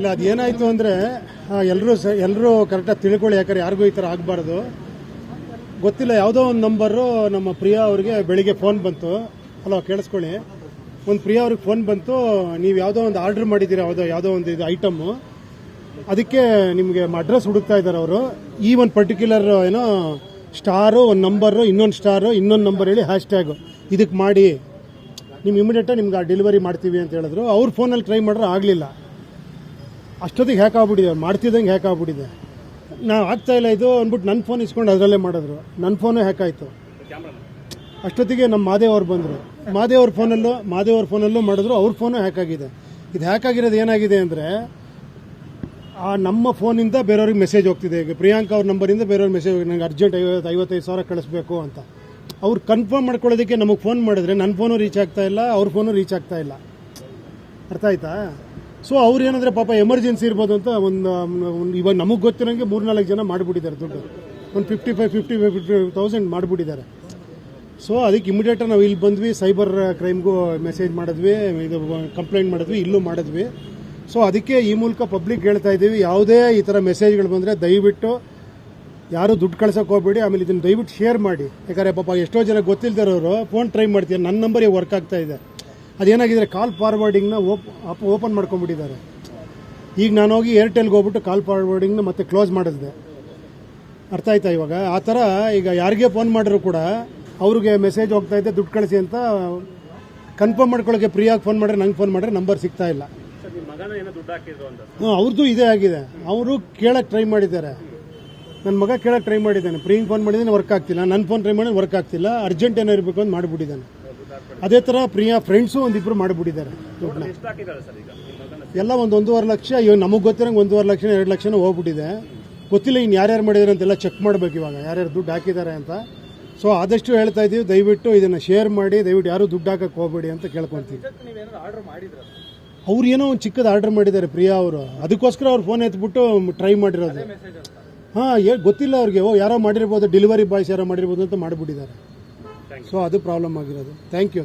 ಇಲ್ಲ ಅದೇನಾಯ್ತು ಅಂದರೆ ಎಲ್ಲರೂ ಕರೆಕ್ಟಾಗಿ ತಿಳ್ಕೊಳ್ಳಿ. ಯಾಕಂದ್ರೆ ಯಾರಿಗೂ ಈ ಥರ ಆಗಬಾರ್ದು. ಗೊತ್ತಿಲ್ಲ, ಯಾವುದೋ ಒಂದು ನಂಬರು ನಮ್ಮ ಪ್ರಿಯಾ ಅವ್ರಿಗೆ ಬೆಳಿಗ್ಗೆ ಫೋನ್ ಬಂತು. ಹಲೋ, ಕೇಳಿಸ್ಕೊಳ್ಳಿ. ಒಂದು ಪ್ರಿಯಾ ಅವ್ರಿಗೆ ಫೋನ್ ಬಂತು, ನೀವು ಯಾವುದೋ ಒಂದು ಆರ್ಡರ್ ಮಾಡಿದ್ದೀರಾ, ಯಾವುದೋ ಒಂದು ಇದು ಐಟಮ್ಮು, ಅದಕ್ಕೆ ನಿಮಗೆ ಅಡ್ರೆಸ್ ಹುಡುಕ್ತಾ ಇದ್ದಾರೆ ಅವರು. ಈ ಒಂದು ಪರ್ಟಿಕ್ಯುಲರ್ ಏನೋ ಸ್ಟಾರು, ಒಂದು ನಂಬರು, ಇನ್ನೊಂದು ಸ್ಟಾರು, ಇನ್ನೊಂದು ನಂಬರ್ ಹೇಳಿ ಹ್ಯಾಶ್ಟ್ಯಾಗು ಇದಕ್ಕೆ ಮಾಡಿ ನೀವು ಇಮಿಡಿಯೇಟಾಗಿ ನಿಮ್ಗೆ ಡೆಲಿವರಿ ಮಾಡ್ತೀವಿ ಅಂತ ಹೇಳಿದ್ರು. ಅವ್ರ ಫೋನಲ್ಲಿ ಟ್ರೈ ಮಾಡಿದ್ರೆ ಆಗಲಿಲ್ಲ. ಅಷ್ಟೊತ್ತಿಗೆ ಹ್ಯಾಕ್ ಆಗ್ಬಿಟ್ಟಿದೆ, ಮಾಡ್ತಿದ್ದಂಗೆ ಹ್ಯಾಕ್ ಆಗ್ಬಿಟ್ಟಿದೆ. ನಾವು ಆಗ್ತಾಯಿಲ್ಲ ಇದು ಅಂದ್ಬಿಟ್ಟು ನನ್ನ ಫೋನ್ ಇಸ್ಕೊಂಡು ಅದರಲ್ಲೇ ಮಾಡಿದ್ರು. ನನ್ನ ಫೋನು ಹ್ಯಾಕ್ ಆಯಿತು. ಅಷ್ಟೊತ್ತಿಗೆ ನಮ್ಮ ಮಾದೇವ್ ಅವ್ರು ಬಂದರು. ಮಾದೇವ್ ಫೋನಲ್ಲೂ ಮಾಡಿದ್ರು. ಅವ್ರ ಫೋನು ಹ್ಯಾಕ್ ಆಗಿದೆ. ಇದು ಹ್ಯಾಕ್ ಆಗಿರೋದು ಏನಾಗಿದೆ ಅಂದರೆ, ಆ ನಮ್ಮ ಫೋನಿಂದ ಬೇರೆಯವ್ರಿಗೆ ಮೆಸೇಜ್ ಹೋಗ್ತಿದೆ. ಈಗ ಪ್ರಿಯಾಂಕಾ ಅವ್ರ ನಂಬರಿಂದ ಬೇರೆಯವ್ರಿಗೆ ಮೆಸೇಜ್ ಹೋಗಿ, ನನಗೆ ಅರ್ಜೆಂಟ್ 55,000 ಕಳಿಸ್ಬೇಕು ಅಂತ. ಅವ್ರು ಕನ್ಫರ್ಮ್ ಮಾಡ್ಕೊಳ್ಳೋದಕ್ಕೆ ನಮಗೆ ಫೋನ್ ಮಾಡಿದ್ರೆ ನನ್ನ ಫೋನು ರೀಚ್ ಆಗ್ತಾ ಇಲ್ಲ, ಅವ್ರ ಫೋನು ರೀಚ್ ಆಗ್ತಾ ಇಲ್ಲ. ಅರ್ಥ ಆಯ್ತಾ? ಸೊ ಅವ್ರು ಏನಂದರೆ ಪಾಪ ಎಮರ್ಜೆನ್ಸಿ ಇರ್ಬೋದು ಅಂತ ಒಂದು ಇವಾಗ ನಮಗೆ ಗೊತ್ತಿರೋಂಗೆ 3-4 ಜನ ಮಾಡಿಬಿಟ್ಟಿದ್ದಾರೆ. ದುಡ್ಡು ಒಂದು 55,000 ಮಾಡಿಬಿಟ್ಟಿದ್ದಾರೆ. ಸೊ ಅದಕ್ಕೆ ಇಮಿಡಿಯೇಟಾಗಿ ನಾವು ಇಲ್ಲಿ ಬಂದ್ವಿ. ಸೈಬರ್ ಕ್ರೈಮ್ಗೂ ಮೆಸೇಜ್ ಮಾಡಿದ್ವಿ, ಇದು ಕಂಪ್ಲೇಂಟ್ ಮಾಡಿದ್ವಿ, ಇಲ್ಲೂ ಮಾಡಿದ್ವಿ. ಸೊ ಅದಕ್ಕೆ ಈ ಮೂಲಕ ಪಬ್ಲಿಕ್ ಹೇಳ್ತಾ ಇದ್ದೀವಿ, ಯಾವುದೇ ಈ ಥರ ಮೆಸೇಜ್ಗಳು ಬಂದರೆ ದಯವಿಟ್ಟು ಯಾರು ದುಡ್ಡು ಕಳ್ಸೋಕೆ ಹೋಗ್ಬೇಡಿ. ಆಮೇಲೆ ಇದನ್ನು ದಯವಿಟ್ಟು ಶೇರ್ ಮಾಡಿ. ಯಾಕಂದರೆ ಪಾಪ ಎಷ್ಟೋ ಜನ ಗೊತ್ತಿಲ್ಲದಿರೋರು ಫೋನ್ ಟ್ರೈ ಮಾಡ್ತೀವಿ, ನನ್ನ ನಂಬರಿಗೆ ವರ್ಕ್ ಆಗ್ತಾ ಇದೆ. ಅದೇನಾಗಿದ್ರೆ ಕಾಲ್ ಫಾರ್ವರ್ಡಿಂಗ್ನ ಓಪನ್ ಮಾಡ್ಕೊಂಡ್ಬಿಟ್ಟಿದ್ದಾರೆ. ಈಗ ನಾನು ಹೋಗಿ ಏರ್ಟೆಲ್ಗೆ ಹೋಗ್ಬಿಟ್ಟು ಕಾಲ್ ಫಾರ್ವರ್ಡಿಂಗ್ನ ಮತ್ತೆ ಕ್ಲೋಸ್ ಮಾಡಿದ್ದೆ. ಅರ್ಥ ಆಯ್ತಾ? ಇವಾಗ ಆ ಥರ ಈಗ ಯಾರಿಗೆ ಫೋನ್ ಮಾಡಿದ್ರು ಕೂಡ ಅವ್ರಿಗೆ ಮೆಸೇಜ್ ಹೋಗ್ತಾ ಇದೆ, ದುಡ್ಡು ಕಳಿಸಿ ಅಂತ ಕನ್ಫರ್ಮ್ ಮಾಡ್ಕೊಳ್ಳೋಕೆ ಪ್ರಿಯಾಗಿ ಫೋನ್ ಮಾಡಿದ್ರೆ, ನಂಗೆ ಫೋನ್ ಮಾಡಿದ್ರೆ ನಂಬರ್ ಸಿಗ್ತಾ ಇಲ್ಲ. ಅವ್ರದ್ದು ಇದೇ ಆಗಿದೆ. ಅವರು ಕೇಳಕ್ಕೆ ಟ್ರೈ ಮಾಡಿದ್ದಾರೆ. ನನ್ನ ಮಗ ಕೇಳಕ್ಕೆ ಟ್ರೈ ಮಾಡಿದ್ದಾನೆ, ಪ್ರಿಯಾಂಕ್ ಫೋನ್ ಮಾಡಿದ್ದಾನೆ, ವರ್ಕ್ ಆಗ್ತಿಲ್ಲ. ನನ್ನ ಫೋನ್ ಟ್ರೈ ಮಾಡಿದ್ರೆ ವರ್ಕ್ ಆಗ್ತಿಲ್ಲ, ಅರ್ಜೆಂಟ್ ಏನೋ ಇರಬೇಕು ಅಂತ ಮಾಡಿಬಿಟ್ಟಿದ್ದಾನೆ. ಅದೇ ಥರ ಪ್ರಿಯಾ ಫ್ರೆಂಡ್ಸು ಒಂದಿಬ್ಬರು ಮಾಡಿಬಿಟ್ಟಿದ್ದಾರೆ ದುಡ್ಡನ್ನ. ಎಲ್ಲ 1.5 ಲಕ್ಷ. ಇವಾಗ ನಮಗೆ ಗೊತ್ತಿರೋಂಗೆ 1.5 ಲಕ್ಷ 2 ಲಕ್ಷನೂ ಹೋಗ್ಬಿಟ್ಟಿದೆ. ಗೊತ್ತಿಲ್ಲ ಇನ್ನು ಯಾರ್ಯಾರು ಮಾಡಿದ್ದಾರೆ ಅಂತೆಲ್ಲ ಚೆಕ್ ಮಾಡಬೇಕು ಇವಾಗ, ಯಾರ್ಯಾರು ದುಡ್ಡು ಹಾಕಿದ್ದಾರೆ ಅಂತ. ಸೊ ಆದಷ್ಟು ಹೇಳ್ತಾ ಇದ್ದೀವಿ, ದಯವಿಟ್ಟು ಇದನ್ನು ಶೇರ್ ಮಾಡಿ, ದಯವಿಟ್ಟು ಯಾರು ದುಡ್ಡು ಹಾಕಕ್ಕೆ ಹೋಗಬೇಡಿ ಅಂತ ಕೇಳ್ಕೊತೀವಿ. ಅವ್ರು ಏನೋ ಒಂದು ಚಿಕ್ಕದು ಆರ್ಡರ್ ಮಾಡಿದ್ದಾರೆ ಪ್ರಿಯಾ ಅವರು, ಅದಕ್ಕೋಸ್ಕರ ಅವ್ರು ಫೋನ್ ಎತ್ಬಿಟ್ಟು ಟ್ರೈ ಮಾಡಿರೋದು. ಹಾಂ, ಗೊತ್ತಿಲ್ಲ ಅವ್ರಿಗೆ, ಯಾರೋ ಮಾಡಿರ್ಬೋದು, ಡೆಲಿವರಿ ಬಾಯ್ಸ್ ಯಾರೋ ಮಾಡಿರ್ಬೋದು ಅಂತ ಮಾಡಿಬಿಟ್ಟಿದ್ದಾರೆ. ಸೊ ಅದು ಪ್ರಾಬ್ಲಮ್ ಆಗಿರೋದು. Thank you.